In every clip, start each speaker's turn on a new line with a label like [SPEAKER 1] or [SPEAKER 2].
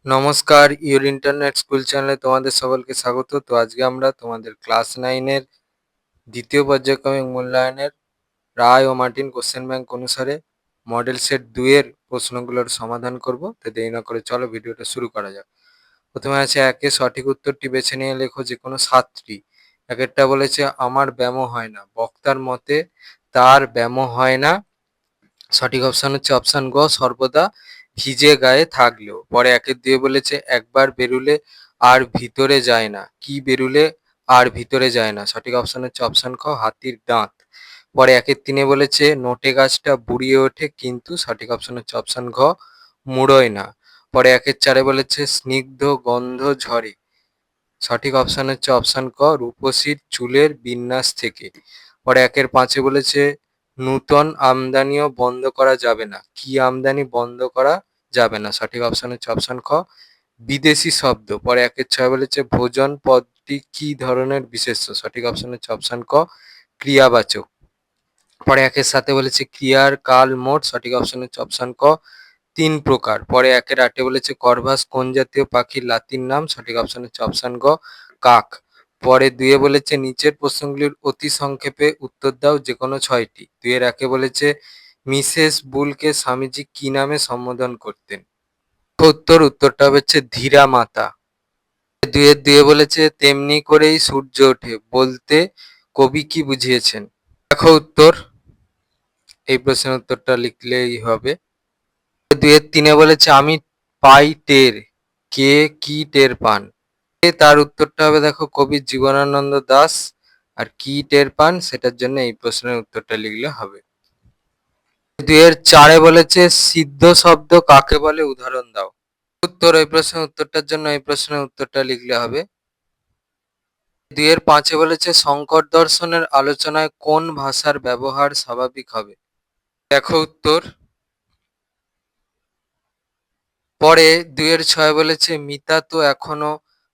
[SPEAKER 1] নমস্কার, your internet school চ্যানেলে তোমাদের সকলকে স্বাগত। তো আজকে আমরা তোমাদের ক্লাস 9 এর দ্বিতীয় পর্যায়ক্রমিক মূল্যায়নের রায় ও মার্টিন কোশ্চেন ব্যাংক অনুসারে মডেল সেট 2 এর প্রশ্নগুলোর সমাধান করব। তো দেরি না করে চলো ভিডিওটা শুরু করা যাক। প্রথমে আছে একে সঠিক উত্তরটি বেছে নিয়ে লেখো যে কোনো সাতটি। একেরটা বলেছে আমার ব্যামো হয় না, বক্তার মতে তার ব্যামো হয় না। সঠিক অপশন হচ্ছে অপশন গ, সর্বদা ভিজে গায়ে থাকলেও। পরে একের দিয়ে বলেছে একবার বেরুলে আর ভিতরে যায় না, কি বেরুলে আর ভিতরে যায় না। সঠিক অপশন হচ্ছে অপশন খ, হাতির দাঁত। পরে একের তিনে বলেছে নোটে গাছটা বুড়িয়ে ওঠে কিন্তু, সঠিক অপশন হচ্ছে অপশন ঘ, মুড়োয় না। পরে একের চারে বলেছে স্নিগ্ধ গন্ধ ঝরে, সঠিক অপশন হচ্ছে অপশন ক, রূপসীর চুলের বিন্যাস থেকে। পরে একের পাঁচে বলেছে নূতন আমদানিও বন্ধ করা যাবে না, কি আমদানি বন্ধ করা যাবে না। সঠিক অপশন হচ্ছে অপশন খ, বিদেশি শব্দ। পরে একের ছয় বলেছে ভোজন পদটি কি ধরনের বিশেষ্য, সঠিক অপশন হচ্ছে অপশন ক, ক্রিয়াবাচক। পরে একের সাথে বলেছে ক্রিয়ার কাল মোট, সঠিক অপশন হচ্ছে অপশন ক, 3 প্রকার। পরে একের আটে বলেছে করভাস কোন জাতীয় পাখির লাতিন নাম, সঠিক অপশন হচ্ছে অপশন গ, কাক। পরে দুয়ে বলেছে নিচের প্রশ্নগুলির অতি সংক্ষেপে উত্তর দাও যে কোনো 6টি। দুয়ের একে বলেছে মিসেস বুলকে স্বামীজি কি নামে সম্বোধন করতেন। উত্তরটা হচ্ছে ধীরা মাতা। দুয়ের দুয়ে বলেছে তেমনি করেই সূর্য ওঠে বলতে কবি কি বুঝিয়েছেন। দেখো উত্তর, এই প্রশ্নের উত্তরটা লিখলেই হবে। দুয়ের তিনে বলেছে আমি পাই টের, কে কি টের পান। তার উত্তরটা হবে দেখো কবি জীবনানন্দ দাশ। আর কি টের পান সেটার জন্য এই প্রশ্নের উত্তরটা লিখলে হবে। দুয়ের চারে বলেছে সিদ্ধ শব্দ কাকে বলে উদাহরণ দাও। উত্তর, এই প্রশ্নের উত্তরটার জন্য এই প্রশ্নের উত্তরটা লিখলে হবে। দুয়ের পাঁচে বলেছে শঙ্কর দর্শনের আলোচনায় কোন ভাষার ব্যবহার স্বাভাবিক হবে। দেখো উত্তর। পরে দুয়ের ছয় বলেছে মিতা তো এখনো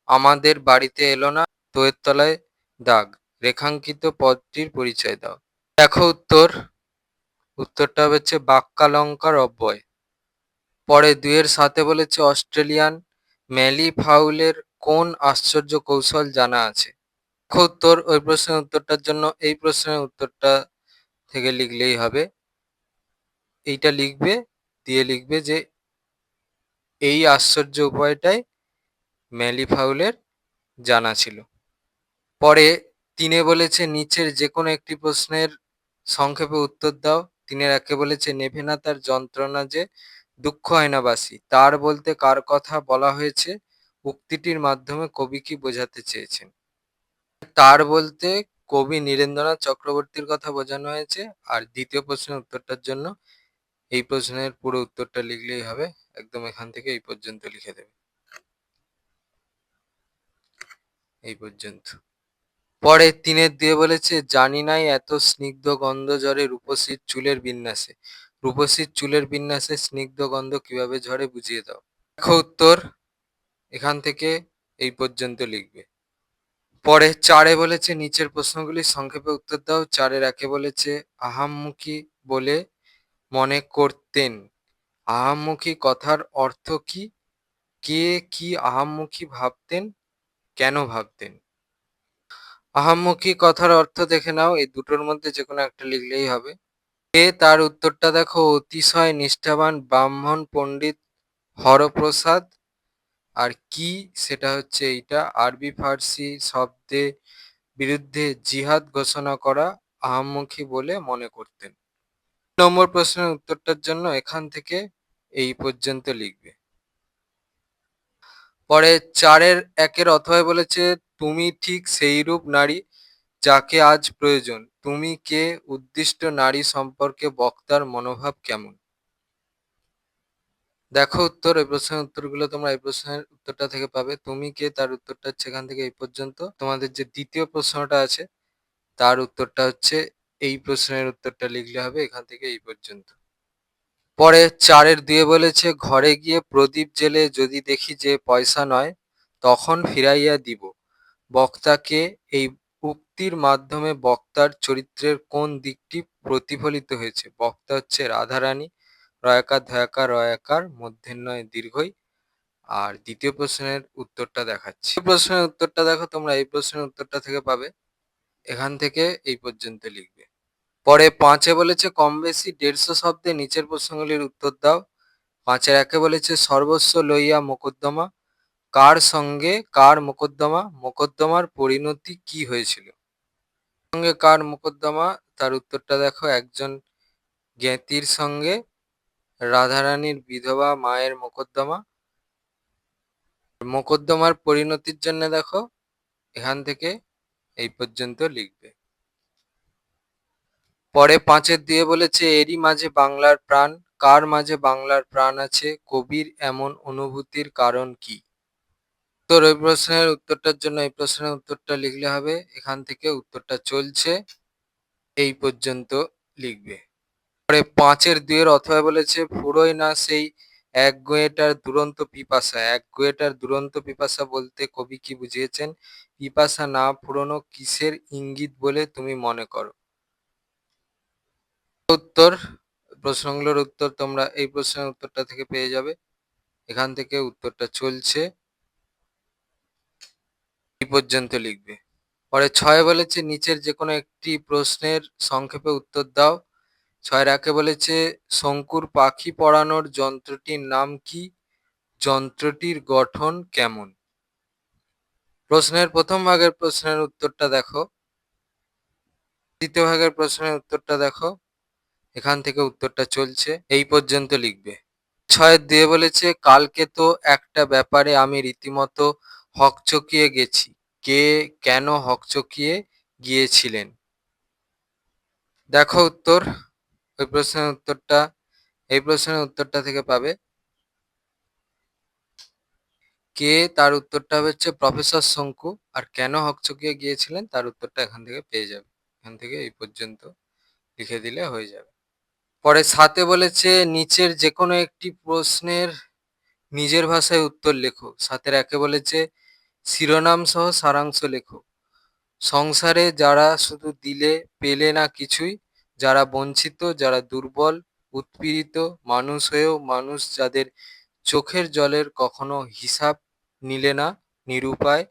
[SPEAKER 1] আমাদের বাড়িতে এলো না, তোয়ের তলায় দাগ, রেখাঙ্কিত পদটির পরিচয় দাও। দেখো উত্তর, উত্তরটা হচ্ছে বাক্যালঙ্কার অব্যয়। পরে দুয়ের সাথে বলেছে অস্ট্রেলিয়ান ম্যালি ফাউলের কোন আশ্চর্য কৌশল জানা আছে। দেখো উত্তর, ওই প্রশ্নের উত্তরটার জন্য এই প্রশ্নের উত্তরটা থেকে লিখলেই হবে। এইটা লিখবে, দিয়ে লিখবে যে এই আশ্চর্য উপায়টাই ম্যালি ফাউলের জানা ছিল। পরে তিনে বলেছে নিচের যে কোনো একটি প্রশ্নের সংক্ষেপে উত্তর দাও। তিনের একে বলেছে নেভে না তার যন্ত্রণা যে দুঃখ হয় না বাসি, তার বলতে কার কথা বলা হয়েছে, উক্তিটির মাধ্যমে কবি কি বোঝাতে চেয়েছেন। তার বলতে কবি নীরেন্দ্রনাথ চক্রবর্তীর কথা বোঝানো হয়েছে। আর দ্বিতীয় প্রশ্নের উত্তরটার জন্য এই প্রশ্নের পুরো উত্তরটা লিখলেই হবে। একদম এখান থেকে এই পর্যন্ত লিখে দেবে, এই পর্যন্ত। পরে তিনের দিয়ে বলেছে জানি নাই এত স্নিগ্ধ গন্ধ ঝরে রূপসীর চুলের বিন্যাসে, রূপসীর চুলের বিন্যাসে স্নিগ্ধ গন্ধ কিভাবে ঝরে বুঝিয়ে দাও। দেখো উত্তর, এখান থেকে এই পর্যন্ত লিখবে। পরে চারে বলেছে নিচের প্রশ্নগুলির সংক্ষেপে উত্তর দাও। চারের একে বলেছে আহাম্মুখী বলে মনে করতেন, আহাম্মুখী কথার অর্থ কি, কে কি আহাম্মুখী ভাবতেন, কেন ভাবতেন। আহাম্মুখী কথার অর্থ দেখে নাও, এই দুটোর মধ্যে যে কোনো একটা লিখলেই হবে। তার উত্তরটা দেখো অতিশয় নিষ্ঠাবান ব্রাহ্মণ পণ্ডিত হরপ্রসাদ। আর কি সেটা হচ্ছে এইটা আরবি ফার্সি শব্দে বিরুদ্ধে জিহাদ ঘোষণা করা আহাম্মুখী বলে মনে করতেন। নম্বর প্রশ্নের উত্তরটার জন্য এখান থেকে এই পর্যন্ত লিখবে। পরে চারের একের অথবায় বলেছে তুমি ঠিক সেইরূপ নারী যাকে আজ প্রয়োজন, তুমি কে উদ্দিষ্ট নারী সম্পর্কে বক্তার মনোভাব কেমন। দেখো উত্তর, এই প্রশ্নের উত্তরগুলো তোমরা এই প্রশ্নের উত্তরটা থেকে পাবে। তুমি কে তার উত্তরটা হচ্ছে এখান থেকে এই পর্যন্ত। তোমাদের যে দ্বিতীয় প্রশ্নটা আছে তার উত্তরটা হচ্ছে এই প্রশ্নের উত্তরটা লিখলে হবে এখান থেকে এই পর্যন্ত। পরে চারের দুয়ে বলেছে ঘরে গিয়ে প্রদীপ জেলে যদি দেখি যে পয়সা নয় তখন ফিরাইয়া দিব। বক্তাকে এই উক্তির মাধ্যমে বক্তার চরিত্রের কোন দিকটি প্রতিফলিত হয়েছে। বক্তা হচ্ছে রাধারানী, রয়াকার ধয়াকার রয়াকার মূর্ধন্যয় দীর্ঘই। আর দ্বিতীয় প্রশ্নের উত্তরটা দেখাচ্ছি। প্রশ্নের উত্তরটা দেখো, তোমরা এই প্রশ্নের উত্তরটা থেকে পাবে। এখান থেকে এই পর্যন্ত লিখবে। পরে 5-এ বলেছে কম বেশি 150 শব্দে নিচের প্রশ্নগুলির উত্তর দাও। 5-এর 1-এ বলেছে সর্বস্ব লইয়া মোকদ্দমা, কার সঙ্গে কার মোকদ্দমা, মোকদ্দমার পরিণতি কি হয়েছিল? সঙ্গে কার মোকদ্দমা, তার উত্তরটা দেখো, একজন জ্ঞাতির সঙ্গে রাধারানীর বিধবা মায়ের মোকদ্দমা। মোকদ্দমার পরিণতির জন্য দেখো, এখান থেকে এই পর্যন্ত লিখবে। পরে 5-এর 2-এ বলেছে এরই মাঝে বাংলার প্রাণ, কার মাঝে বাংলার প্রাণ আছে, কবির এমন অনুভূতির কারণ কি? তোর ওই প্রশ্নের উত্তরটার জন্য এই প্রশ্নের উত্তরটা লিখলে হবে। এখান থেকে উত্তরটা চলছে এই পর্যন্ত লিখবে। পরে 5-এর 2-এর অথবা বলেছে ফুরোয় না সেই এক গুঁয়েটার দুরন্ত পিপাসা। এক গুঁয়েটার দুরন্ত পিপাসা বলতে কবি কি বুঝিয়েছেন? পিপাসা না ফুরোনো কিসের ইঙ্গিত বলে তুমি মনে করো? উত্তর, প্রশ্নগুলোর উত্তর তোমরা এই প্রশ্নের উত্তরটা থেকে পেয়ে যাবে। এখান থেকে উত্তরটা চলছে এই পর্যন্ত লিখবে। পরে 6-এ বলেছে নিচের যে কোনো একটি প্রশ্নের সংক্ষেপে উত্তর দাও। 6-এর 1-এ বলেছে শঙ্কুর পাখি পড়ানোর যন্ত্রটির নাম কি, যন্ত্রটির গঠন কেমন? প্রশ্নের প্রথম ভাগের প্রশ্নের উত্তরটা দেখো, দ্বিতীয় ভাগের প্রশ্নের উত্তরটা দেখো। এখান থেকে উত্তরটা চলছে এই পর্যন্ত লিখবে। 6-এর 2-এ বলেছে কালকে তো একটা ব্যাপারে আমি রীতিমতো হকচকিয়ে গেছি, কে কেন হকচকিয়ে গিয়েছিলেন? দেখো উত্তর, ওই প্রশ্নের উত্তরটা এই প্রশ্নের উত্তরটা থেকে পাবে। কে, তার উত্তরটা হচ্ছে প্রফেসর শঙ্কু। আর কেন হকচকিয়ে গিয়েছিলেন তার উত্তরটা এখান থেকে পেয়ে যাবে। এখান থেকে এই পর্যন্ত লিখে দিলে হয়ে যাবে। পরে 7-এ বলেছে নিচের যে কোনো একটি প্রশ্নের নিজের ভাষায় উত্তর লেখো। 7-এর 1-এ বলেছে শিরোনাম সহ সারাংশ লেখো। সংসারে যারা শুধু দিলে পেলে না কিছুই, যারা বঞ্চিত, যারা দুর্বল, উৎপীড়িত, মানুষ হয়েও মানুষ যাদের চোখের জলের কখনো হিসাব নিলে না, নিরুপায়,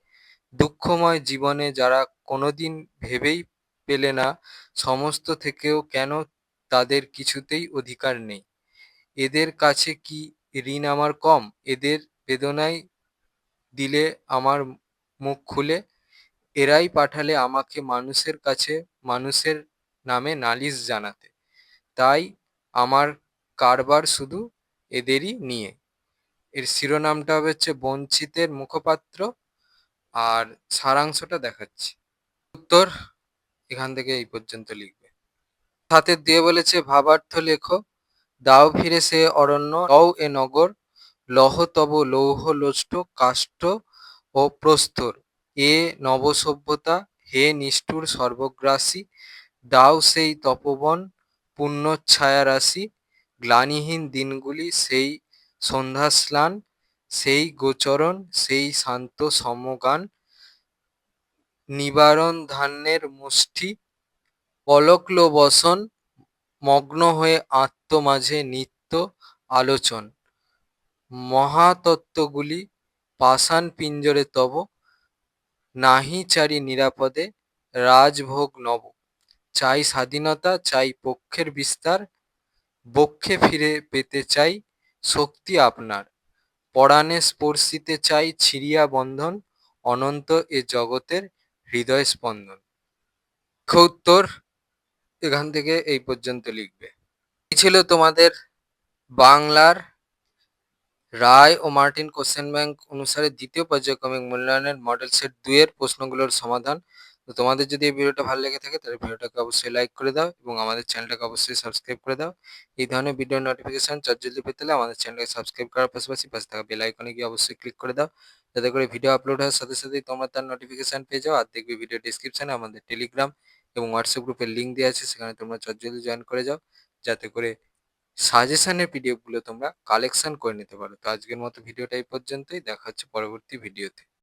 [SPEAKER 1] দুঃখময় জীবনে যারা কোনোদিন ভেবেই পেলে না সমস্ত থেকেও কেন তাদের কিছুতেই অধিকার নেই, এদের কাছে কি ঋণ আমার কম, এদের বেদনায় দিলে আমার মুখ খুলে, এরাই পাঠালে আমাকে মানুষের কাছে মানুষের নামে নালিশ জানাতে, তাই আমার কারবার শুধু এদেরই নিয়ে। এর শিরোনামটা হচ্ছে বঞ্চিতের মুখপাত্র, আর সারাংশটা দেখাচ্ছি। উত্তর এখান থেকে এই পর্যন্ত লিখবে। 7-এর 2-এ বলেছে ভাবার্থ লেখো। দাও ফিরে সে অরণ্য, লও এ নগর, লহ তব লৌহ লোষ্ট কাষ্ঠ ও প্রস্তর, এ নবসভ্যতা হে নিষ্ঠুর সর্বগ্রাসী, দাও সেই তপোবন পুণ্যচ্ছায়া রাশি, গ্লানিহীন দিনগুলি সেই সন্ধ্যাস্নান, সেই গোচরণ সেই শান্ত সমগান, নিবারণ ধান্যের মুষ্টি, পলক্ল বসন, মগ্ন হয়ে আত্ম মাঝে নিত্য আলোচন, মহাতত্ত্বগুলি পাষাণ পিঞ্জরে তব, নাহি চারি নিরাপদে রাজভোগ নব, চাই স্বাধীনতা চাই পক্ষের বিস্তার, বক্ষে ফিরে পেতে চাই শক্তি আপনার, পরাণে স্পর্শিতে চাই ছিড়িয়া বন্ধন, অনন্ত এ জগতের হৃদয় স্পন্দন। উত্তর এখান থেকে এই পর্যন্ত লিখবে। এই ছিল তোমাদের বাংলার রায় ও মার্টিন কোশ্চেন ব্যাংক অনুসারে দ্বিতীয় পর্যায়ক্রমিক মূল্যায়নের মডেল সেট 2 এর প্রশ্নগুলোর সমাধান। তো তোমাদের যদি এই ভিডিওটা ভালো লেগে থাকে তাহলে ভিডিওটাকে অবশ্যই লাইক করে দাও এবং আমাদের চ্যানেলটাকে অবশ্যই সাবস্ক্রাইব করে দাও। এই ধরনের ভিডিও নোটিফিকেশন জলদি পেতে হলে আমাদের চ্যানেলকে সাবস্ক্রাইব করার পাশাপাশি পাশে থাকা বেল আইকনে গিয়ে অবশ্যই ক্লিক করে দাও, যাতে করে ভিডিও আপলোড হওয়ার সাথে সাথেই তোমরা তার নোটিফিকেশন পেয়ে যাও। আর দেখবে ভিডিও ডিসক্রিপশনে আমাদের টেলিগ্রাম এবং হোয়াটসঅ্যাপ গ্রুপের লিঙ্ক দেওয়া আছে, সেখানে তোমরা জলদি জয়েন করে যাও, যাতে করে সাজেশনের পিডিএফ গুলো তোমরা কালেকশন করে নিতে পারো। তো আজকের মতো ভিডিওটা এই পর্যন্তই, দেখা হচ্ছে পরবর্তী ভিডিওতে।